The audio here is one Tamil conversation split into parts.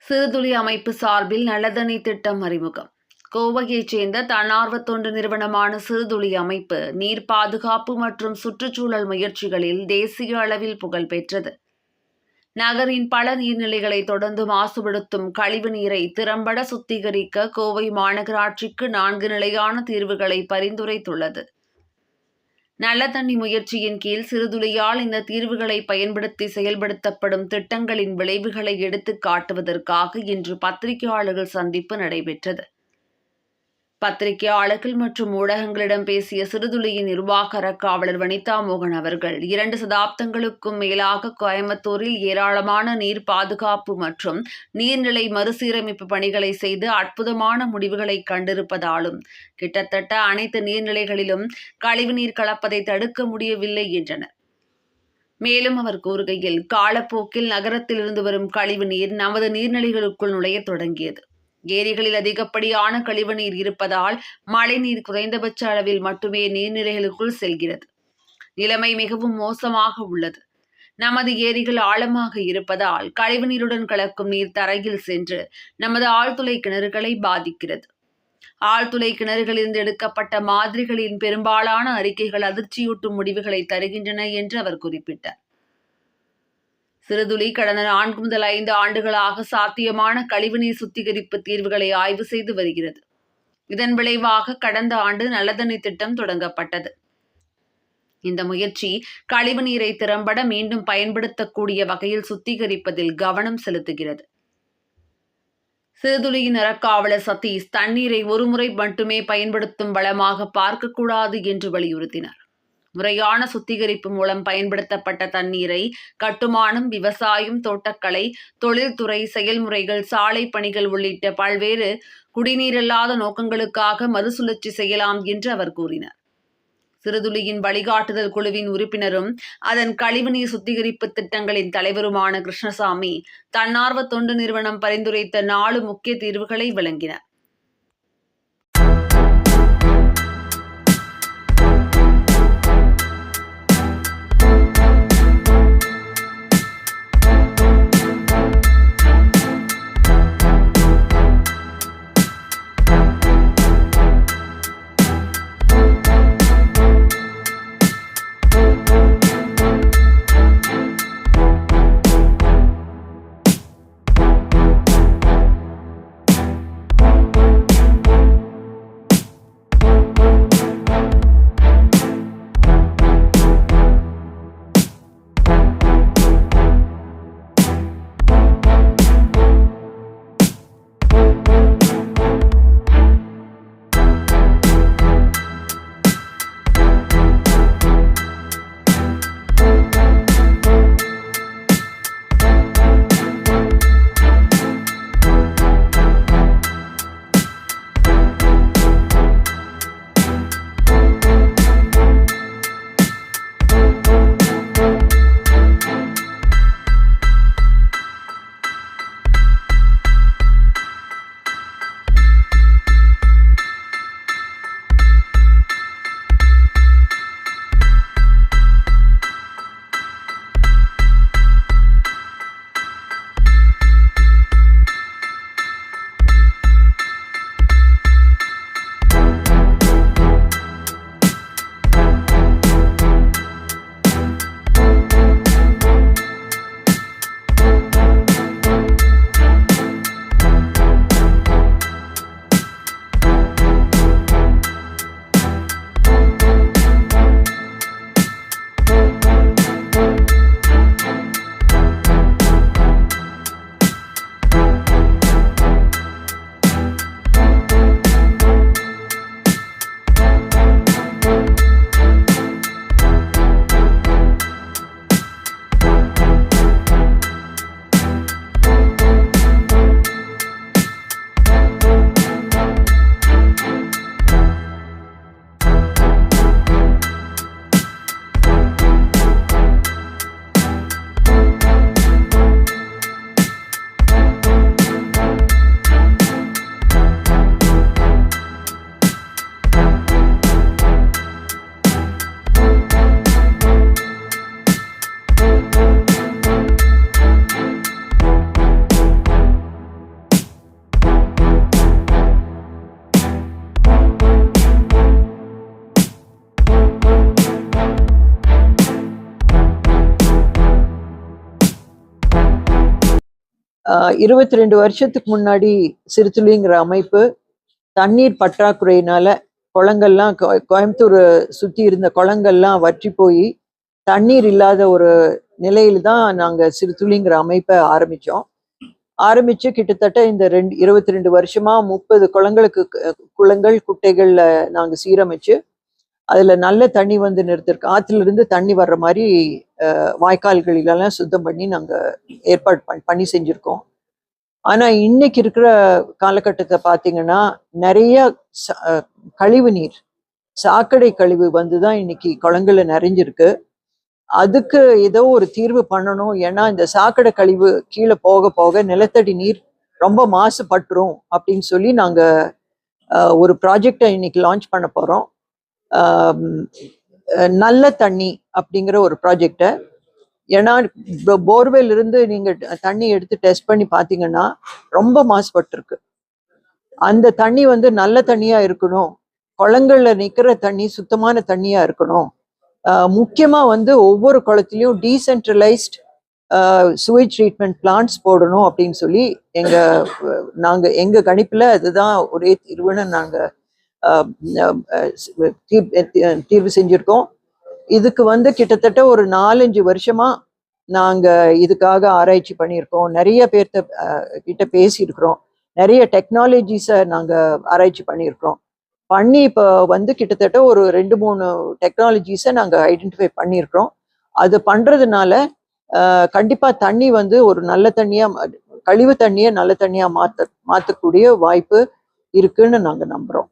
சிறுதுளி அமைப்பு சார்பில் நல்லதண்ணி திட்டம் அறிமுகம். கோவையைச் சேர்ந்த தன்னார்வ தொண்டு நிறுவனமான சிறுதுளி அமைப்பு நீர் பாதுகாப்பு மற்றும் சுற்றுச்சூழல் முயற்சிகளில் தேசிய அளவில் புகழ் பெற்றது. நகரின் பல நீர்நிலைகளை தொடர்ந்து மாசுபடுத்தும் கழிவு நீரை திறம்பட சுத்திகரிக்க கோவை மாநகராட்சிக்கு 4 நிலையான தீர்வுகளை பரிந்துரைத்துள்ளது. நல்ல தண்ணி முயற்சியின் கீழ் சிறுதுளியால் இந்த தீர்வுகளை பயன்படுத்தி செயல்படுத்தப்படும் திட்டங்களின் விளைவுகளை எடுத்துக் காட்டுவதற்காக இன்று பத்திரிகையாளர்கள் சந்திப்பு நடைபெற்றது. பத்திரிகையாளர்கள் மற்றும் ஊடகங்களிடம் பேசிய சிறுதுளியின் நிர்வாக அறக்காவலர் வனிதா மோகன் அவர்கள் 2 சதாப்தங்களுக்கும் மேலாக கோயம்புத்தூரில் ஏராளமான நீர் பாதுகாப்பு மற்றும் நீர்நிலை மறுசீரமைப்பு பணிகளை செய்து அற்புதமான முடிவுகளை கண்டிருப்பதாலும் கிட்டத்தட்ட அனைத்து நீர்நிலைகளிலும் கழிவுநீர் கலப்பதை தடுக்க முடியவில்லை என்றனர். மேலும் அவர் கூறுகையில், காலப்போக்கில் நகரத்திலிருந்து வரும் கழிவுநீர் நமது நீர்நிலைகளுக்குள் நுழைய தொடங்கியது. ஏரிகளில் அதிகப்படியான கழிவுநீர் இருப்பதால் மழைநீர் குறைந்தபட்ச அளவில் மட்டுமே நீர்நிலைகளுக்குள் செல்கிறது. நிலைமை மிகவும் மோசமாக உள்ளது. நமது ஏரிகள் ஆழமாக இருப்பதால் கழிவுநீருடன் கலக்கும் நீர் தரையில் சென்று நமது ஆழ்துளை கிணறுகளை பாதிக்கிறது. ஆழ்துளை கிணறுகளிலிருந்து எடுக்கப்பட்ட மாதிரிகளின் பெரும்பாலான அறிக்கைகள் அதிர்ச்சியூட்டும் முடிவுகளை தருகின்றன என்று அவர் குறிப்பிட்டார். சிறுதுளி கடந்த 4 முதல் 5 ஆண்டுகளாக சாத்தியமான கழிவுநீர் சுத்திகரிப்பு தீர்வுகளை ஆய்வு செய்து வருகிறது. இதன் விளைவாக கடந்த ஆண்டு நல்லதண்ணி திட்டம் தொடங்கப்பட்டது. இந்த முயற்சி கழிவுநீரை திறம்பட மீண்டும் பயன்படுத்தக்கூடிய வகையில் சுத்திகரிப்பதில் கவனம் செலுத்துகிறது. சிறுதுளியின் அறக்காவலர் சதீஷ் தண்ணீரை ஒருமுறை மட்டுமே பயன்படுத்தும் வளமாக பார்க்கக்கூடாது என்று வலியுறுத்தினார். முறையான சுத்திகரிப்பு மூலம் பயன்படுத்தப்பட்ட தண்ணீரை கட்டுமானம், விவசாயம், தோட்டக்கலை, தொழில்துறை செயல்முறைகள், சாலை பணிகள் உள்ளிட்ட பல்வேறு குடிநீரில்லாத நோக்கங்களுக்காக மறுசுழற்சி செய்யலாம் என்று அவர் கூறினார். சிறுதுளியின் வழிகாட்டுதல் குழுவின் உறுப்பினரும் அதன் கழிவுநீர் சுத்திகரிப்பு திட்டங்களின் தலைவருமான கிருஷ்ணசாமி தன்னார்வ தொண்டு நிறுவனம் பரிந்துரைத்த 4 முக்கிய தீர்வுகளை வழங்கினார். 22 வருஷத்துக்கு முன்னாடி சிறுதுளிங்கிற அமைப்பு தண்ணீர் பற்றாக்குறையினால குளங்கள்லாம் கோயம்புத்தூர் சுற்றி இருந்த குளங்கள்லாம் வற்றி போய் தண்ணீர் இல்லாத ஒரு நிலையில தான் நாங்கள் சிறுதுளிங்கிற அமைப்பை ஆரம்பிச்சு கிட்டத்தட்ட இந்த 22 வருஷமா 30 குளங்கள் குட்டைகள்ல நாங்க சீரமைச்சு அதுல நல்ல தண்ணி வந்து நிறுத்திருக்கோம். ஆத்துல இருந்து தண்ணி வர்ற மாதிரி வாய்க்கால்களிலெல்லாம் சுத்தம் பண்ணி நாங்க ஏற்பாடு பண்ணி செஞ்சிருக்கோம். ஆனா இன்னைக்கு இருக்கிற காலகட்டத்தை பார்த்தீங்கன்னா நிறைய கழிவு நீர், சாக்கடை கழிவு வந்துதான் இன்னைக்கு குளங்கள்ல நிறைஞ்சிருக்கு. அதுக்கு ஏதோ ஒரு தீர்வு பண்ணணும். ஏன்னா இந்த சாக்கடை கழிவு கீழே போக போக நிலத்தடி நீர் ரொம்ப மாசுபட்டுரும் அப்படின்னு சொல்லி நாங்க ஒரு ப்ராஜெக்டை இன்னைக்கு லான்ச் பண்ண போறோம். நல்ல தண்ணி அப்படிங்கிற ஒரு ப்ராஜெக்டை. ஏன்னா போர்வெல் இருந்து நீங்க தண்ணி எடுத்து டெஸ்ட் பண்ணி பார்த்தீங்கன்னா ரொம்ப மாசுபட்டிருக்கு. அந்த தண்ணி வந்து நல்ல தண்ணியா இருக்கணும். குளங்கள்ல நிக்கிற தண்ணி சுத்தமான தண்ணியா இருக்கணும். முக்கியமா வந்து ஒவ்வொரு குளத்திலையும் டீசென்ட்ரலைஸ்ட் சுவேஜ் ட்ரீட்மெண்ட் பிளான்ட்ஸ் போடணும் அப்படின்னு சொல்லி எங்க கணிப்புல அதுதான் ஒரே தீர்வுன்னு நாங்க தீர்வு செஞ்சிருக்கோம். இதுக்கு வந்து கிட்டத்தட்ட ஒரு 4-5 வருஷமா நாங்க இதுக்காக ஆராய்ச்சி பண்ணியிருக்கோம். நிறைய பேர்த்த கிட்ட பேசியிருக்கிறோம். நிறைய டெக்னாலஜிஸை நாங்க ஆராய்ச்சி பண்ணியிருக்கிறோம். இப்போ வந்து கிட்டத்தட்ட ஒரு 2-3 டெக்னாலஜிஸை நாங்க ஐடென்டிஃபை பண்ணியிருக்கிறோம். அது பண்றதுனால கண்டிப்பா தண்ணி வந்து ஒரு நல்ல தண்ணியா, கழிவு தண்ணியை நல்ல தண்ணியா மாத்தக்கூடிய வாய்ப்பு இருக்குன்னு நாங்க நம்புறோம்.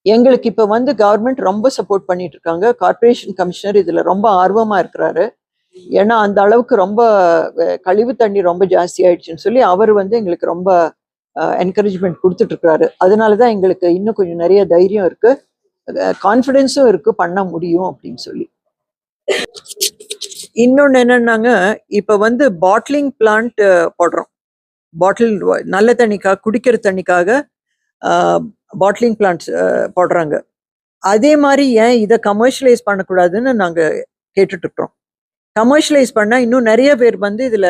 எங்களுக்கு இப்ப வந்து கவர்மெண்ட் ரொம்ப சப்போர்ட் பண்ணிட்டு இருக்காங்க. கார்பரேஷன் கமிஷனர் இதுல ரொம்ப ஆர்வமா இருக்கிறாரு. ஏன்னா அந்த அளவுக்கு ரொம்ப கழிவு தண்ணி ரொம்ப ஜாஸ்தி ஆயிடுச்சுன்னு சொல்லி அவர் வந்து எங்களுக்கு ரொம்ப என்கரேஜ்மெண்ட் கொடுத்துட்டு இருக்கிறாரு. அதனாலதான் எங்களுக்கு இன்னும் கொஞ்சம் நிறைய தைரியம் இருக்கு, கான்ஃபிடென்ஸும் இருக்கு, பண்ண முடியும் அப்படின்னு சொல்லி. இன்னொன்னு என்னன்னாங்க, இப்ப வந்து பாட்டிலிங் பிளான்ட் போடுறோம். பாட்டில் நல்ல தண்ணிக்காக, குடிக்கிற தண்ணிக்காக பாட்டிலிங் பிளான்ட்ஸ் போடுறாங்க. அதே மாதிரி ஏன் இதை கமர்ஷியலைஸ் பண்ணக்கூடாதுன்னு நாங்க கேட்டுட்டு இருக்கிறோம். கமர்ஷியலைஸ் பண்ணா இன்னும் நிறைய பேர் வந்து இதுல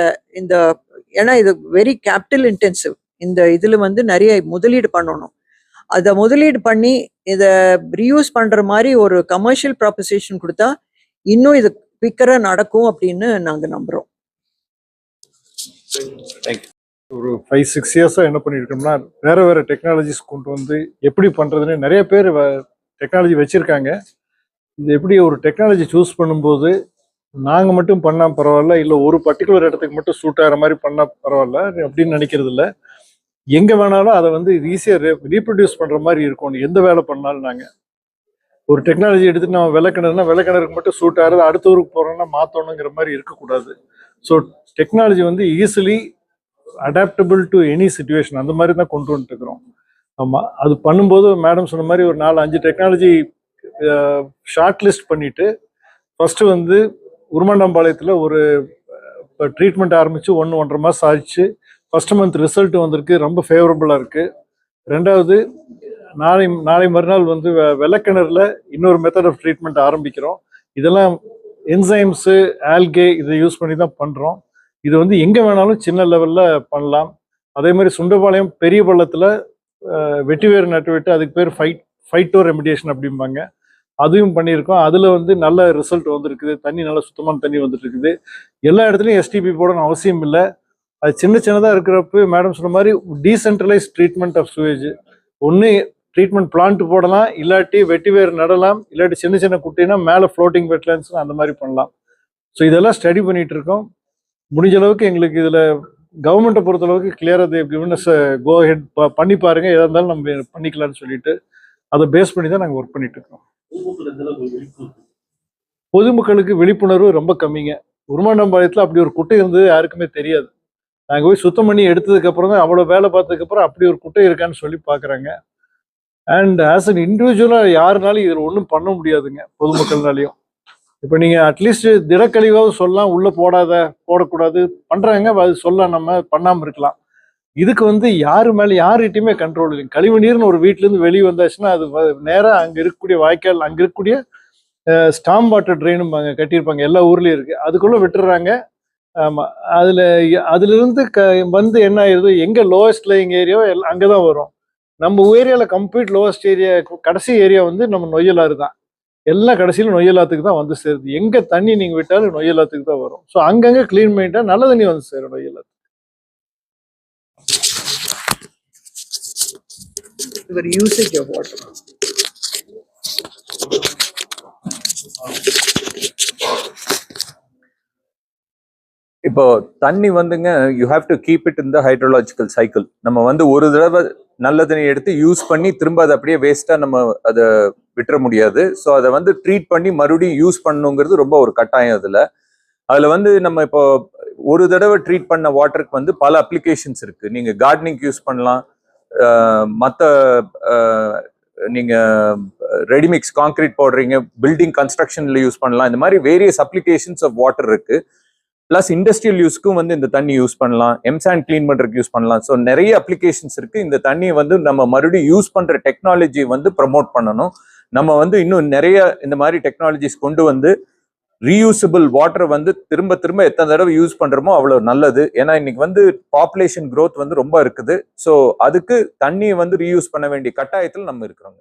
ஏன்னா இது வெரி கேபிட்டல் இன்டென்சிவ். இதுல வந்து நிறைய முதலீடு பண்ணணும். அதை முதலீடு பண்ணி இதை ரீயூஸ் பண்ற மாதிரி ஒரு கமர்ஷியல் ப்ராப்போசிஷன் கொடுத்தா இன்னும் இது குவிக்கரா நடக்கும் அப்படின்னு நாங்க நம்புறோம். ஒரு 5-6 இயர்ஸா என்ன பண்ணிருக்கோம்னா வேற டெக்னாலஜிஸ் கொண்டு வந்து எப்படி பண்றதுன்னு நிறைய பேர் டெக்னாலஜி வச்சிருக்காங்க. இது எப்படி ஒரு டெக்னாலஜி சூஸ் பண்ணும்போது நாங்கள் மட்டும் பண்ணால் பரவாயில்ல, இல்லை ஒரு பர்டிகுலர் இடத்துக்கு மட்டும் சூட் ஆகிற மாதிரி பண்ணால் பரவாயில்ல அப்படின்னு நினைக்கிறது இல்லை. எங்கே வேணாலும் அதை வந்து ஈஸியாக ரீப்ரொடியூஸ் பண்ணுற மாதிரி இருக்கும். எந்த வேலை பண்ணாலும் நாங்கள் ஒரு டெக்னாலஜி எடுத்துட்டு நம்ம விளக்கிணறுக்கு மட்டும் சூட் ஆகிறது, அடுத்த ஊருக்கு போகிறோம்னா மாற்றணுங்கிற மாதிரி இருக்கக்கூடாது. ஸோ டெக்னாலஜி வந்து easily adaptable to any situation அந்த மாதிரி தான் கொண்டு வந்துட்டு இருக்கிறோம். ஆமாம், அது பண்ணும்போது மேடம் சொன்ன மாதிரி ஒரு 4-5 டெக்னாலஜி ஷார்ட் லிஸ்ட் பண்ணிட்டு ஃபர்ஸ்ட் வந்து உருமாண்டம்பாளையத்தில் ஒரு ட்ரீட்மெண்ட் ஆரம்பித்து 1-1.5 மாதம் ஆயிடுச்சு. ஃபர்ஸ்ட் மந்த் ரிசல்ட் வந்திருக்கு, ரொம்ப ஃபேவரபுளாக இருக்குது. ரெண்டாவது நாளை மறுநாள் வந்து வெள்ளக்கிணறுல இன்னொரு மெத்தட் ஆஃப் ட்ரீட்மெண்ட் ஆரம்பிக்கிறோம். இதெல்லாம் என்சைம்ஸு, ஆல்கே இதை யூஸ் பண்ணி தான் பண்ணுறோம். இது வந்து எங்கே வேணாலும் சின்ன லெவலில் பண்ணலாம். அதே மாதிரி சுண்டபாளையம் பெரிய பள்ளத்தில் வெட்டிவேர் நட்டு விட்டு அதுக்கு பேர் ஃபைட்டோ ரெமிடியேஷன் அப்படிம்பாங்க, அதையும் பண்ணியிருக்கோம். அதில் வந்து நல்ல ரிசல்ட் வந்துருக்குது. தண்ணி நல்லா சுத்தமான தண்ணி வந்துட்டு இருக்குது. எல்லா இடத்துலையும் எஸ்டிபி போடணும் அவசியம் இல்லை. அது சின்னதாக இருக்கிறப்ப மேடம் சொன்ன மாதிரி டீசென்ட்ரலைஸ் ட்ரீட்மெண்ட் ஆஃப் சுவேஜ். ஒன்று ட்ரீட்மெண்ட் பிளான்ட் போடலாம், இல்லாட்டி வெட்டிவேர் நடலாம், இல்லாட்டி சின்ன குட்டினா மேலே ஃப்ளோட்டிங் வெட்லேண்ட்ஸ் அந்த மாதிரி பண்ணலாம். ஸோ இதெல்லாம் ஸ்டடி பண்ணிட்டு இருக்கோம். முடிஞ்ச அளவுக்கு எங்களுக்கு இதில் கவர்மெண்ட்டை பொறுத்தளவுக்கு கிளியராக they've given us go ahead பண்ணி பாருங்க, எதாக இருந்தாலும் நம்ம பண்ணிக்கலாம்னு சொல்லிட்டு அதை பேஸ் பண்ணி தான் நாங்கள் ஒர்க் பண்ணிட்டு இருக்கோம். பொதுமக்களுக்கு விழிப்புணர்வு ரொம்ப கம்மிங்க. உருமாண்டம்பாளையத்தில் அப்படி ஒரு குட்டை இருந்தது யாருக்குமே தெரியாது. நாங்கள் போய் சுத்தம் பண்ணி எடுத்ததுக்கு அப்புறம் தான், அவ்வளோ வேலை பார்த்ததுக்கு அப்புறம் அப்படி ஒரு குட்டை இருக்கான்னு சொல்லி பார்க்குறாங்க. அண்ட் ஆஸ் அன் இண்டிவிஜுவலாக யாருனாலும் இதில் ஒன்றும் பண்ண முடியாதுங்க பொதுமக்கள்னாலையும். இப்போ நீங்கள் அட்லீஸ்ட் திடக்கழிவாவது சொல்லலாம், உள்ளே போடக்கூடாது பண்ணுறாங்க, அது சொல்லலாம், நம்ம பண்ணாமல் இருக்கலாம். இதுக்கு வந்து யார்கிட்டையுமே கண்ட்ரோல் இல்லைங்க. கழிவு நீர்னு ஒரு வீட்டிலேருந்து வெளியே வந்தாச்சுன்னா அது நேராக அங்கே இருக்கக்கூடிய வாய்க்கால், அங்கே இருக்கக்கூடிய ஸ்டாம் வாட்டர் ட்ரெயினும் கட்டியிருப்பாங்க, எல்லா ஊர்லேயும் இருக்குது, அதுக்குள்ளே விட்டுறாங்க. ஆமா. அதுல அதிலிருந்து வந்து என்ன ஆயிருது, எங்க லோவஸ்ட் லையிங் ஏரியாவோ அங்கதான் வரும். நம்ம ஏரியால கம்ப்ளீட் லோவஸ்ட் ஏரியா கடைசி ஏரியா வந்து நம்ம நொய்யலாறு தான். எல்லாம் கடைசியில நொய்யலாத்துக்கு தான் வந்து சேருது. எங்க தண்ணி நீங்க விட்டாலும் நொய்யலாத்துக்கு தான் வரும். ஸோ அங்கங்க கிளீன் பண்ணிட்டா நல்ல தண்ணி வந்து சேரும் நொய்யலாத்து. Your usage of water. இப்போ தண்ணி வந்துங்க you have to keep it in the hydrological cycle. நம்ம வந்து ஒரு தடவை நல்ல தண்ணி எடுத்து யூஸ் பண்ணி திரும்ப அதை அப்படியே வேஸ்டா நம்ம அதை விட்டுற முடியாது. ஸோ அதை வந்து ட்ரீட் பண்ணி மறுபடியும் யூஸ் பண்ணணுங்கிறது ரொம்ப ஒரு கட்டாயம். அதுல வந்து நம்ம இப்போ ஒரு தடவை ட்ரீட் பண்ண வாட்டருக்கு வந்து பல அப்ளிகேஷன்ஸ் இருக்கு. நீங்க கார்டனிங் யூஸ் பண்ணலாம், மற்ற நீங்க ரெடிமிக்ஸ் கான்கிரீட் போடுறீங்க, பில்டிங் கன்ஸ்ட்ரக்ஷன்ல யூஸ் பண்ணலாம். இந்த மாதிரி வேரியஸ் அப்ளிகேஷன்ஸ் ஆஃப் வாட்டர் இருக்கு. பிளஸ் இண்டஸ்ட்ரியல் யூஸ்க்கும் வந்து இந்த தண்ணி யூஸ் பண்ணலாம், எம்சாண்ட் கிளீன் பண்றதுக்கு யூஸ் பண்ணலாம். ஸோ நிறைய அப்ளிகேஷன்ஸ் இருக்கு. இந்த தண்ணியை வந்து நம்ம மறுபடியும் யூஸ் பண்ற டெக்னாலஜி வந்து ப்ரமோட் பண்ணணும். நம்ம வந்து இன்னும் நிறைய இந்த மாதிரி டெக்னாலஜிஸ் கொண்டு வந்து ரீயூசபிள் வாட்டரை வந்து திரும்ப திரும்ப எத்தனை தடவை யூஸ் பண்றோமோ அவ்வளவு நல்லது. ஏன்னா இன்னைக்கு வந்து பாப்புலேஷன் growth வந்து ரொம்ப இருக்குது. ஸோ அதுக்கு தண்ணியை வந்து ரீயூஸ் பண்ண வேண்டிய கட்டாயத்தில் நம்ம இருக்கிறோம்.